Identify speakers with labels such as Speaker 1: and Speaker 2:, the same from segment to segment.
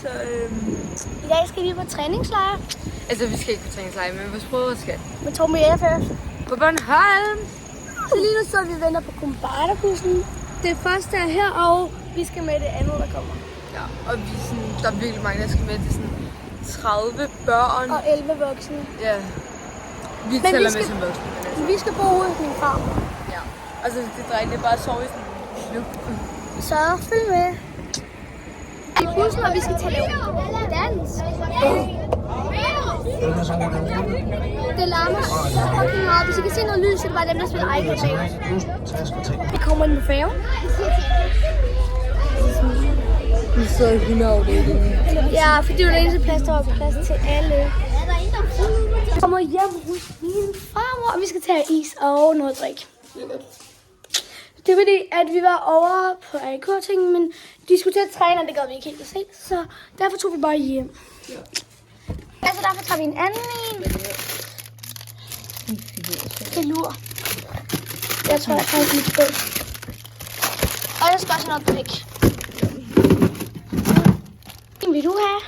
Speaker 1: Så
Speaker 2: I dag skal vi på træningslejr.
Speaker 1: altså, vi skal ikke på træningslejr, men vores brødre skal.
Speaker 2: Med Torben og FF.
Speaker 1: På Bornholm!
Speaker 2: Så lige nu sidder vi og venter på Kumbarterbussen. Det første er her, og vi skal med det andet, der kommer.
Speaker 1: Ja, og vi sådan, der er virkelig mange, der skal med. Det er sådan 30 børn.
Speaker 2: Og 11 voksne.
Speaker 1: Ja. Vi
Speaker 2: Men
Speaker 1: tæller
Speaker 2: vi
Speaker 1: med
Speaker 2: skal-
Speaker 1: som voksne. Men altså,
Speaker 2: Vi skal bo ude hos min far.
Speaker 1: ja. Altså, det drejer det er bare at sove i sådan en klub.
Speaker 2: Så følg med. I bussen, og vi skal til at lave dans. Det larmer så fucking meget. Hvis I kan se noget lys, så er det bare dem, der spiller iPad bag. Vi kommer ind på færgen.
Speaker 1: Vi sidder i 100 afdelingen.
Speaker 2: Ja, fordi det var den eneste plads, der var plads til alle. Vi kommer hjem hos min farmor, og vi skal tage is og noget drik. Det er fordi, at vi var over på AK-ting, men de skulle til at træne, og det gad vi ikke helt at se. Så derfor tog vi bare hjem.
Speaker 1: Ja.
Speaker 2: Altså, derfor tager vi en anden en. Det lurer. Jeg tror, jeg tager lidt på. Og jeg skal også have noget drik. Vil du have?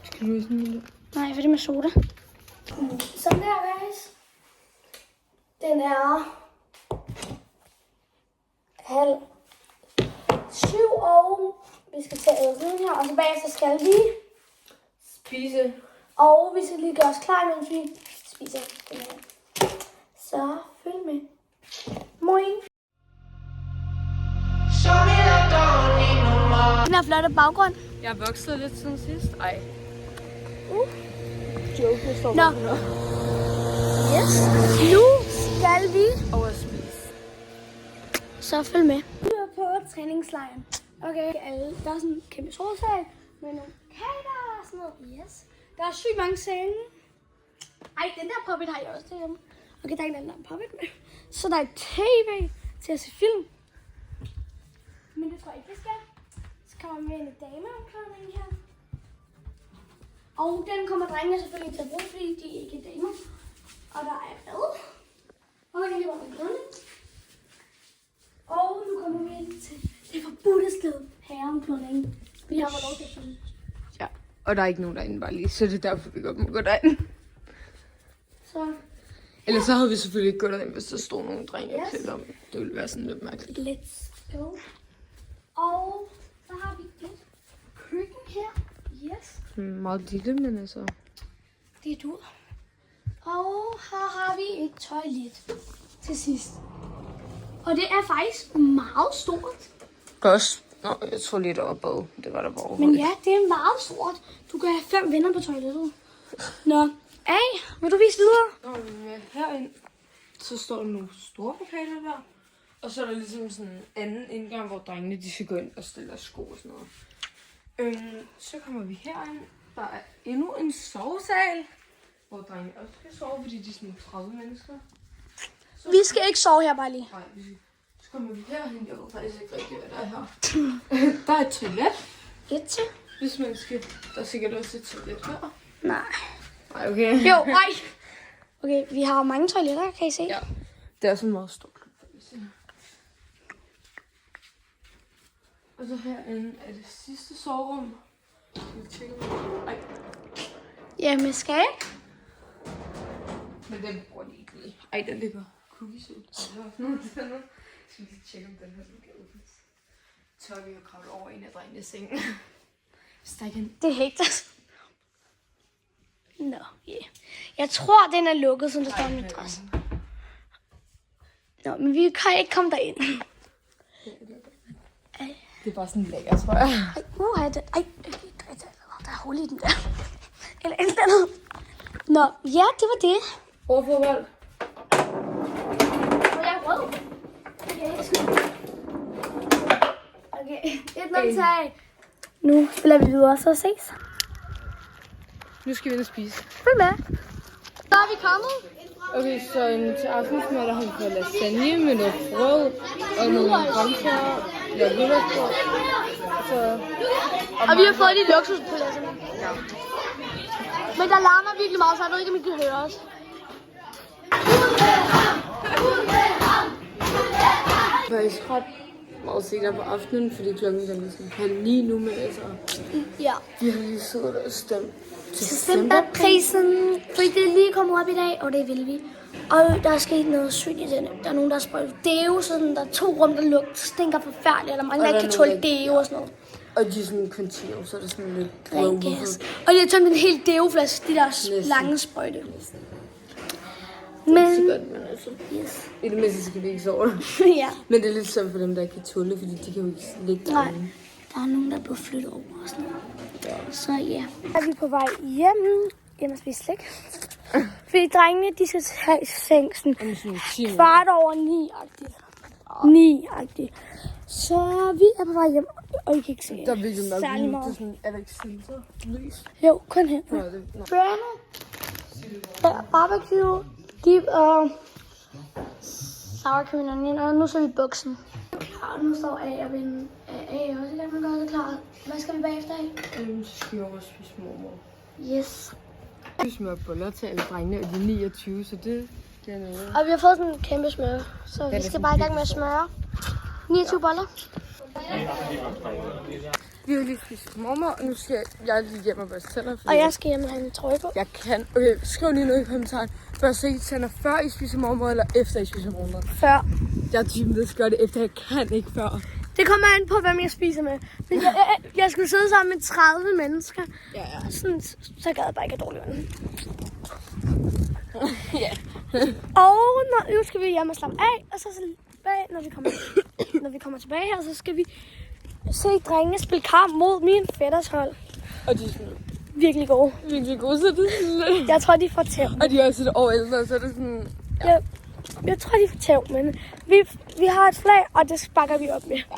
Speaker 1: Skal du have sådan en?
Speaker 2: Nej, for det med soda. Sådan der, guys. Den er 6:30, og vi skal tage sådan her, og så bagefter skal vi
Speaker 1: Spise.
Speaker 2: og vi skal lige gøre os klar, mens vi spiser den her. Så følg med. Moin. Den her flotte baggrund.
Speaker 1: Jeg har vokset lidt siden sidst. Ej.
Speaker 2: Joke, står Nå. Yes. Nu skal vi
Speaker 1: Og at spise.
Speaker 2: så følg med. Vi er på træningslejren. Okay, der er sådan en kæmpe solsal med nogle kager og sådan noget. Yes. Der er sygt mange senge. Ej, den der puppet har jeg også derhjemme. Okay, der er ikke den der puppet med. Så der er et tv til at se film. Men det tror jeg ikke, vi skal. Så kommer vi med en dameomklædning her. Og den kommer drengene selvfølgelig til at bruge, fordi de ikke er damer. Og der er bad. Og man kan lige være med grønne. Og nu kommer vi ind til det forbudte sted. Herreomklædningen. Vi har fået lov til at følge.
Speaker 1: Ja. Og der er ikke nogen derinde bare lige, så det er derfor, vi godt må gå derind.
Speaker 2: Så
Speaker 1: Ellers så havde vi selvfølgelig ikke gået derind, hvis der stod nogle drenge og
Speaker 2: Yes.
Speaker 1: klædte om. Det ville være sådan lidt mærkeligt.
Speaker 2: let's go. Og så har vi et køkken her. Yes.
Speaker 1: Meget lille, men altså.
Speaker 2: Det er du. Og her har vi et toilet til sidst. Og det er faktisk meget stort.
Speaker 1: Godt. Nå, jeg tror lige, der var bad. Det var der bare
Speaker 2: Men ja, det er meget stort. Du kan have 5 venner på toilettet. Nå, vil du vise videre?
Speaker 1: Nå, men herinde, så står der nogle store lokaler der. Og så er der ligesom sådan en anden indgang, hvor drengene de skal gå ind og stille deres sko og sådan noget. Så kommer vi herind. Der er endnu en sovesal, hvor drengene også skal sove, fordi de er sådan 30 mennesker.
Speaker 2: Vi skal ikke sove her bare lige.
Speaker 1: Nej, så kommer vi herhen. Jeg ved faktisk ikke rigtig, hvad der er her. Der er et toilet,
Speaker 2: Et til?
Speaker 1: hvis man skal. Der er sikkert også et toilet her.
Speaker 2: Nej.
Speaker 1: Nej, okay.
Speaker 2: Jo, nej. Okay, vi har mange toiletter, kan I se?
Speaker 1: Ja, det er sådan en meget stor klub. Og så herinde er det sidste soverum. Ej,
Speaker 2: Ja, med skal.
Speaker 1: men den bruger de ikke lige. Ej, der ligger cookies ud. Skal vi lige tjekke, om den her kan åbnes. Så har vi jo kravlet over en af drengenes senge. Stik ind.
Speaker 2: Det er hægtet. Nå, yeah. Jeg tror, den er lukket, som der står en adresse. Nå, men vi kan ikke komme derind.
Speaker 1: Det er bare sådan lækker, tror jeg.
Speaker 2: Der er hul i den der. Eller et eller andet. Nå, ja, det var det.
Speaker 1: Overfodbold.
Speaker 2: Og jeg er rød. Okay, 1-0 Nu spiller vi videre, så ses.
Speaker 1: Nu skal vi ind og spise.
Speaker 2: Følg med. Så er vi kommet.
Speaker 1: Okay, så til aftensmad, der har vi fået lasagne med noget brød og nogle grøntsager. Ja, gulerodsbrød.
Speaker 2: Og vi har fået de luksuspaladserne.
Speaker 1: Ja.
Speaker 2: Men der larmer virkelig meget, så jeg ved ikke, om I kan høre os.
Speaker 1: Faktisk ret meget senere på aftenen, fordi klokken er ligesom 8:30 nu, men altså,
Speaker 2: Ja.
Speaker 1: vi har lige siddet og stemt til
Speaker 2: Decemberprisen, fordi det er lige kommet op i dag, og det vil vi. Og der er sket noget sygt i den. Der er nogen, der har sprøjtet deo, sådan der er 2 rum, der stinker forfærdeligt, eller mange, der ikke kan tåle deo og sådan noget.
Speaker 1: Og de er sådan kontinuer, så er det sådan lidt
Speaker 2: Ren gas. Og de har tømt en hel deo-flaske, de der lange sprøjte.
Speaker 1: Men
Speaker 2: Men,
Speaker 1: så godt, men altså,
Speaker 2: yes.
Speaker 1: i det mindste skal vi ikke sove.
Speaker 2: Ja.
Speaker 1: Men det er lidt sådan for dem, der ikke kan tåle, fordi de kan jo ikke ligge
Speaker 2: Nej,
Speaker 1: derinde.
Speaker 2: der er nogen, der er blevet flyttet over og sådan noget. Ja. Så ja. Er vi på vej hjem og spise slik? Fordi drengene, de skal have seng sådan kvart over 9-agtigt. 9-agtigt. Så vi er på vej hjem, og I kan ikke se
Speaker 1: Der vil jo nok
Speaker 2: særlig
Speaker 1: lige,
Speaker 2: meget.
Speaker 1: det er sådan Alexander lys.
Speaker 2: Jo, kun her.
Speaker 1: Nå, det, nå.
Speaker 2: Burger, barbecue, dip og sour cream and onion, og nu så vi buksen. Klar, nu står A og vinde A også i gang, man gør det klar. Hvad skal vi bagefter af?
Speaker 1: Så skal vi over spise mormor.
Speaker 2: Yes.
Speaker 1: Vi smører boller til alle drengene, og de er 29, så det er noget.
Speaker 2: Og vi har fået sådan en kæmpe smør, så vi skal bare i gang med at smøre. 29 boller.
Speaker 1: Vi har lige spist mormor, og nu skal jeg lige hjem og børste tænder.
Speaker 2: Og jeg skal hjem og have en trøje på.
Speaker 1: Jeg kan. Okay, skriv lige noget i kommentaren. Børste I tænder før I spiser mormor, eller efter I spiser mormor?
Speaker 2: Før.
Speaker 1: Jeg er typen, der skal gøre det efter. Jeg kan ikke før.
Speaker 2: Det kommer an på, hvem jeg spiser med. Men jeg skulle sidde sammen med 30 mennesker.
Speaker 1: Ja.
Speaker 2: Sådan, så gad jeg bare ikke have dårlig vand.
Speaker 1: Ja.
Speaker 2: Og nu skal vi hjem og slappe af, og så tilbage, når vi kommer tilbage her, så skal vi se drengene spille kamp mod min fætters hold.
Speaker 1: Og de er sådan
Speaker 2: Virkelig gode.
Speaker 1: virkelig gode, så det er sådan lidt.
Speaker 2: Jeg tror, de får tæv.
Speaker 1: Og de er også et år ældre, så er det sådan.
Speaker 2: Jeg tror, de får tæv, men vi har et flag, og det sparker vi op med. Ja.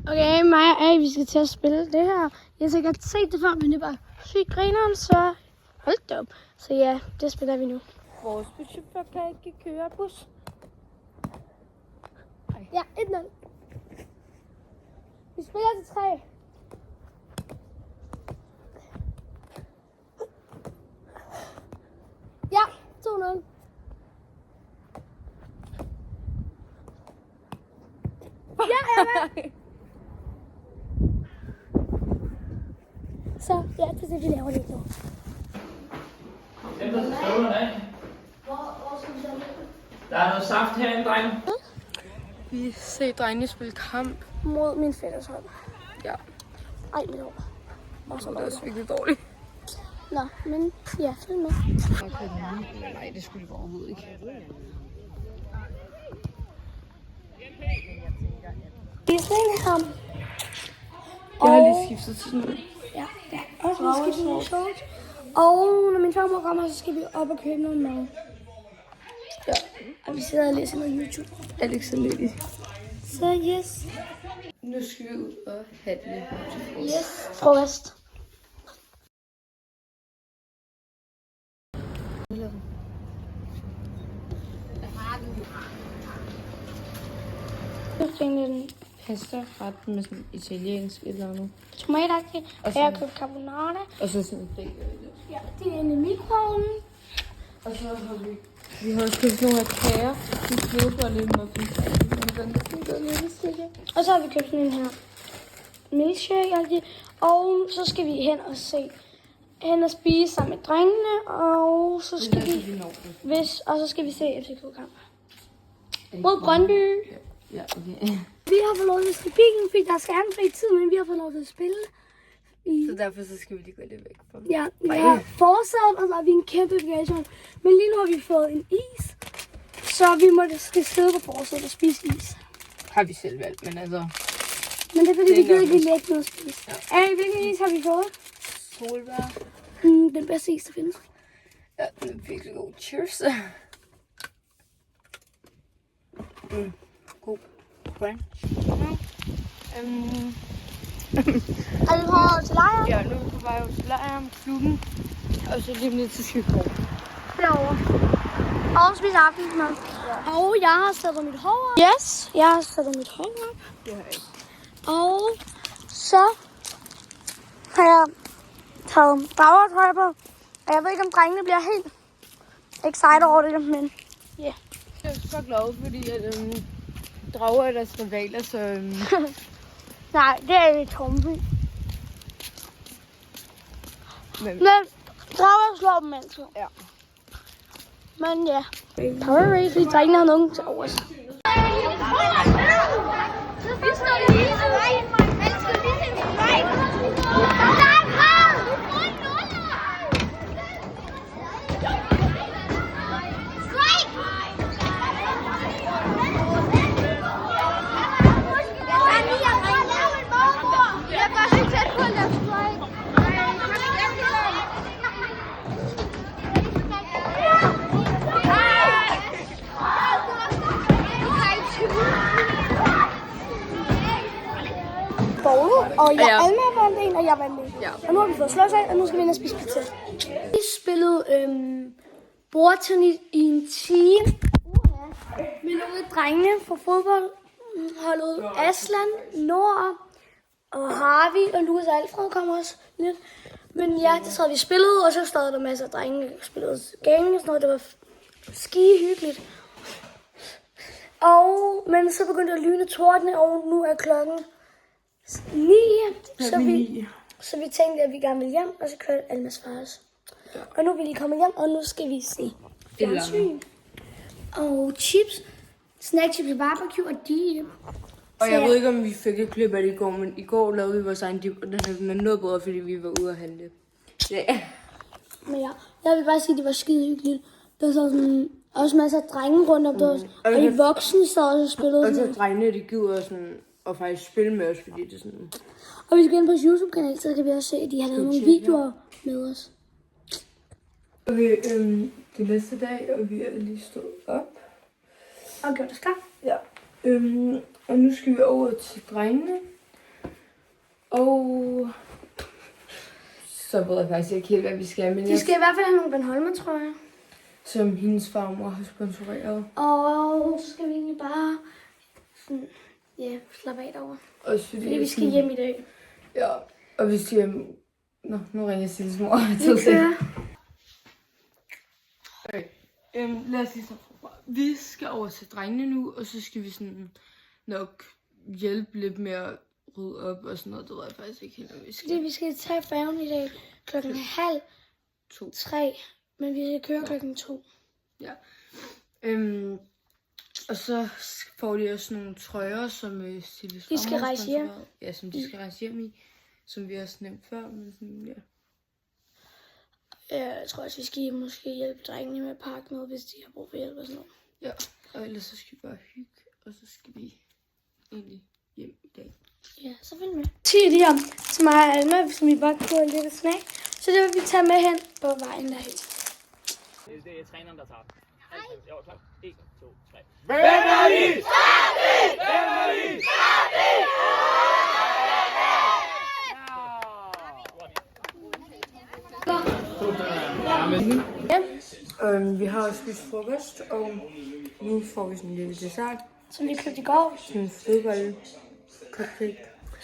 Speaker 2: Okay, mig og A, vi skal til at spille det her. Jeg har sikkert set det før, men det var sygt grineren, så hold da op. Så ja, det spiller vi nu.
Speaker 1: Vores budgetbør kan ikke køre bus.
Speaker 2: Ja, 1-0. Vi spiller til 3. Ja, 2-0. Ja, jeg er med. Så ja, det er det, vi laver lidt nu.
Speaker 3: Der er noget saft herinde, dreng.
Speaker 1: Vi ser drengene spille kamp.
Speaker 2: Mod min fætters hold.
Speaker 1: Ja,
Speaker 2: Ej, mit hår. Og så
Speaker 1: det er
Speaker 2: meget.
Speaker 1: også virkelig dårligt.
Speaker 2: Nå, men ja, følg med.
Speaker 1: Nej, det skulle det overhovedet ikke.
Speaker 2: Vi skal ham.
Speaker 1: Jeg har lige skiftet til sådan noget.
Speaker 2: Ja, ja. Og så skal vi have shorts. Og når min farmor kommer, så skal vi op og købe noget mad. Ja, og vi sidder og læser noget YouTube.
Speaker 1: Alex er ledig.
Speaker 2: Så yes.
Speaker 1: Nu skal vi ud og handle.
Speaker 2: Yes. Frokost. Jeg fik en
Speaker 1: Pasta ret med sådan italiensk eller andet.
Speaker 2: tomatagtigt, og jeg har købt carbonara.
Speaker 1: Og så sådan en bacon.
Speaker 2: Ja, det er inde i mikroovnen.
Speaker 1: Og så har vi har også købt nogle af kager. Vi knæber lidt muffins.
Speaker 2: Og så har vi købt sådan en her milkshake. Og så skal vi hen og spise sammen med drengene. Og så skal vi se FCK-kamp. Mod Brøndby.
Speaker 1: Ja, okay.
Speaker 2: Vi har fået lov til at spille bilen, fordi der er skærmfri tid, men vi har fået lov til at spille.
Speaker 1: Så derfor så skal vi lige gå lidt væk fra dem.
Speaker 2: Ja, vi har fortsat, og så har vi en kæmpe bagage. Men lige nu har vi fået en is, så vi skal sidde på forsæt og spise is.
Speaker 1: Har vi selv valgt, men altså.
Speaker 2: Men det er fordi, vi gider ikke lægge noget at spise. Ja. Hvilken is har vi fået?
Speaker 1: Solbær.
Speaker 2: Den bedste is, der findes.
Speaker 1: Ja, den er virkelig god. Cheers. God brunch.
Speaker 2: Er vi på til lejren?
Speaker 1: Ja, nu er vi på vej til lejren, klubben. Og så lige ned til Skyborg.
Speaker 2: Derovre. Og spise aftensmad. Ja. Og jeg har sat mit hår op. Yes, jeg har sat mit hår op.
Speaker 1: Det har jeg ikke.
Speaker 2: Og så har jeg taget dragertøj på. Og jeg ved ikke, om drengene bliver helt excited over det, men ja. Yeah.
Speaker 1: Jeg er så glad, fordi at, drager er deres rivaler, så...
Speaker 2: Nej, det er i Tromby. Men drager slår dem altid.
Speaker 1: Ja.
Speaker 2: Men ja, Power Race, fordi drengene har nogen til overs. Og jeg Alma vandt en, og jeg vandt en. Ja. Og nu har vi fået slåsag, og nu skal vi ind og spise pizza. Vi spillede bordtennis i en time med nogle drengene fra fodboldholdet. Aslan, Nord og Harvey og Lukas og Alfred kommer også lidt. Men ja, det så vi spillede, og så stod der masser af drenge, der spillede gaming og sådan noget. Det var skide hyggeligt. Men så begyndte det at lyne tordne, og nu er klokken 9, så vi tænkte, at vi gerne ville hjem, og så kørte Almas far os. Ja. Og nu er vi lige kommet hjem, og nu skal vi se fjernsyn. Og chips, snackchips og barbecue og dip.
Speaker 1: Og jeg ved ikke, om vi fik et klip af det i går, men i går lavede vi vores egen dip, og den er noget bedre, fordi vi var ude at handle. Ja.
Speaker 2: Men ja, jeg vil bare sige, at det var skide hyggeligt. Der var sådan også masser af drenge rundt om det, og de voksne så også spillede.
Speaker 1: Og så drengene, de gider sådan og faktisk spille med os, fordi det er sådan...
Speaker 2: Og hvis vi går ind på vores YouTube-kanal, så kan vi også se, at de har lavet nogle videoer med os.
Speaker 1: Og vi, det næste dag, og vi er lige stået op.
Speaker 2: Og gjort os klar.
Speaker 1: Ja. Og nu skal vi over til drengene. Og... så ved jeg faktisk ikke helt, hvad vi skal. Men
Speaker 2: de skal i hvert fald have nogle Bornholmer-trøjer.
Speaker 1: Som hendes farmor har sponsoreret.
Speaker 2: Og så skal vi egentlig bare... sådan, ja, slappe af derovre.
Speaker 1: Også
Speaker 2: fordi vi skal hjem i dag.
Speaker 1: Ja, og vi skal hjem... Nå, nu ringer Silles mor.
Speaker 2: Vi kører.
Speaker 1: Okay. Lad os lige så. Vi skal over til drengene nu, og så skal vi sådan nok hjælpe lidt med at rydde op og sådan noget. Det ved jeg faktisk ikke helt, om vi skal.
Speaker 2: Fordi vi skal tage færgen i dag klokken 2:30, men vi skal køre klokken 2.
Speaker 1: Ja. Og så får de også nogle trøjer, som Silles
Speaker 2: de skal rejse hjem.
Speaker 1: Ja, som de skal rejse hjem i. Som vi også nævnt før, men sådan, ja.
Speaker 2: Jeg tror også, vi skal måske hjælpe drengene med at pakke noget, hvis de har brug for hjælp og sådan noget.
Speaker 1: Ja, og ellers så skal vi bare hygge, og så skal vi egentlig hjem i dag.
Speaker 2: Ja, så følg med. 10 lige om til mig og Alma, som vi bare kunne lidt snack. Så det vil vi tage med hen på vejen derhen.
Speaker 3: Det er træneren, der tager den. Jo, klar. 1, 2, 3.
Speaker 4: Hvem er I? Hvem er I?
Speaker 1: Vi har også spist frokost, og nu får vi sådan en lille dessert.
Speaker 2: Som vi købte i går.
Speaker 1: Sådan en flødebolle cupcake.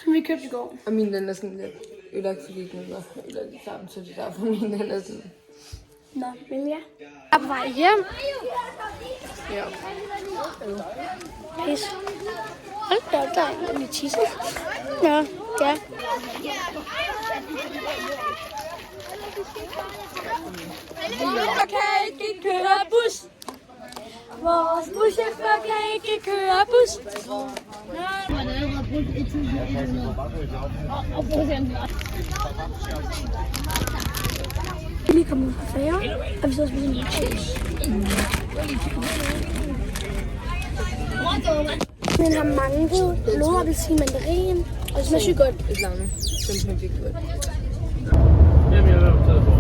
Speaker 2: Som vi købte i går.
Speaker 1: Og min den er sådan lidt ødelagt, fordi den var ødelagt sammen, så det er derfor min den er sådan...
Speaker 2: Nå, men ja. Jeg er på vej hjem.
Speaker 1: Ja.
Speaker 2: Pis. Hold da op, der er en tisse. Nå, ja.
Speaker 5: Kan ikke køre bus. Vores buschauffør kan ikke køre bus.
Speaker 2: Vi er lige kommet ud fra færgen, og vi så spiser en chips. Den har mango, blodappelsin, mandarin, og det smager sygt godt.
Speaker 1: Et eller andet. Simpelthen virkelig godt.
Speaker 3: Jamen, jeg er optaget på.